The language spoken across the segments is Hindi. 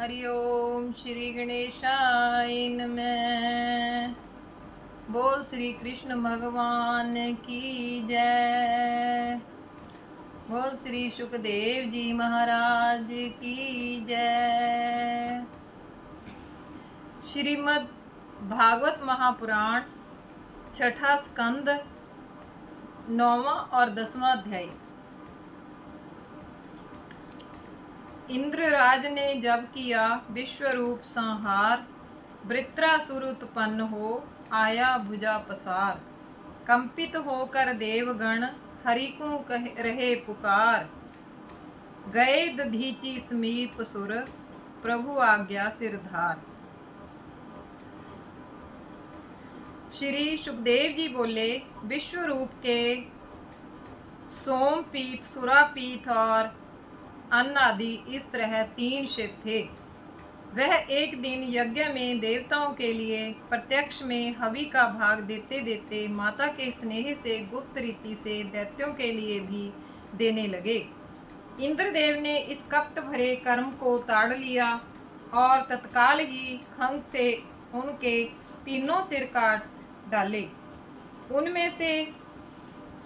हरि ओम श्री गणेशाय नमः। बोल श्री कृष्ण भगवान की जय। बोल श्री सुखदेव जी महाराज की जय। श्रीमद् भागवत महापुराण छठा स्कंद 9वां और 10वां अध्याय। इंद्रराज ने जब किया विश्वरूप संहार, वृत्रासुर उत्पन्न हो आया भुजा पसार। कंपित होकर देवगण हरि को कह रहे पुकार। गए दधीचि समीप सुर, प्रभु आज्ञा सिरधार। श्री सुखदेव जी बोले, विश्वरूप के सोमपीठ, सुरापीठ और अन्न आदि इस तरह 3 शिव थे। वह एक दिन यज्ञ में देवताओं के लिए प्रत्यक्ष में हवि का भाग देते देते माता के स्नेह से गुप्त रीति से दैत्यों के लिए भी देने लगे। इंद्रदेव ने इस कपट भरे कर्म को ताड़ लिया और तत्काल ही खंग से उनके तीनों सिर काट डाले। उनमें से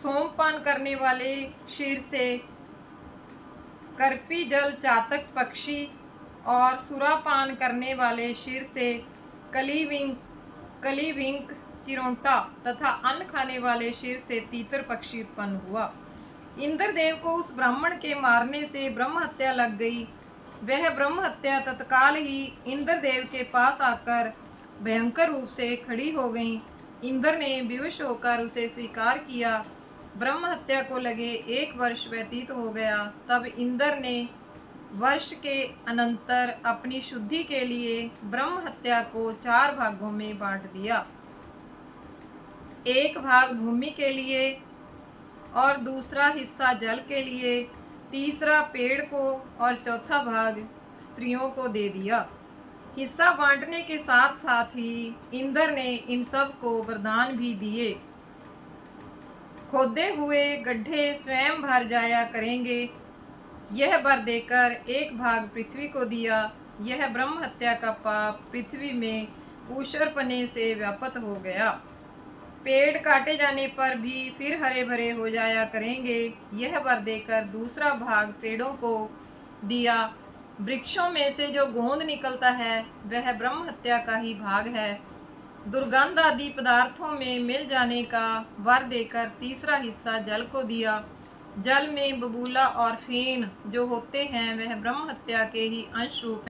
सोमपान करने वाले शीर से कर्पी जल चातक पक्षी और सुरापान करने वाले शीर से कलिविंक चिरोंटा तथा अन्न खाने वाले शीर से तीतर पक्षी उत्पन्न हुआ। इंद्रदेव को उस ब्राह्मण के मारने से ब्रह्म हत्या लग गई। वह ब्रह्म हत्या तत्काल ही इंद्रदेव के पास आकर भयंकर रूप से खड़ी हो गई। इंद्र ने विवश होकर उसे स्वीकार किया। ब्रह्म हत्या को लगे 1 वर्ष व्यतीत हो गया। तब इंद्र ने वर्ष के अनंतर अपनी शुद्धि के लिए ब्रह्म हत्या को 4 भागों में बांट दिया। एक भाग भूमि के लिए और दूसरा हिस्सा जल के लिए, तीसरा पेड़ को और चौथा भाग स्त्रियों को दे दिया। हिस्सा बांटने के साथ साथ ही इंद्र ने इन सब को वरदान भी दिए। खोदे हुए गड्ढे स्वयं भर जाया करेंगे। यह वर देकर एक भाग पृथ्वी को दिया। यह ब्रह्म हत्या का पाप पृथ्वी में ऊषरपने से व्याप्त हो गया। पेड़ काटे जाने पर भी फिर हरे भरे हो जाया करेंगे। यह वर देकर दूसरा भाग पेड़ों को दिया। वृक्षों में से जो गोंद निकलता है वह ब्रह्म हत्या का ही भाग है। दुर्गंध आदि पदार्थों में मिल जाने का वर देकर तीसरा हिस्सा जल को दिया। जल में बबूला और फेन जो होते हैं वह ब्रह्म हत्या के ही अंश रूप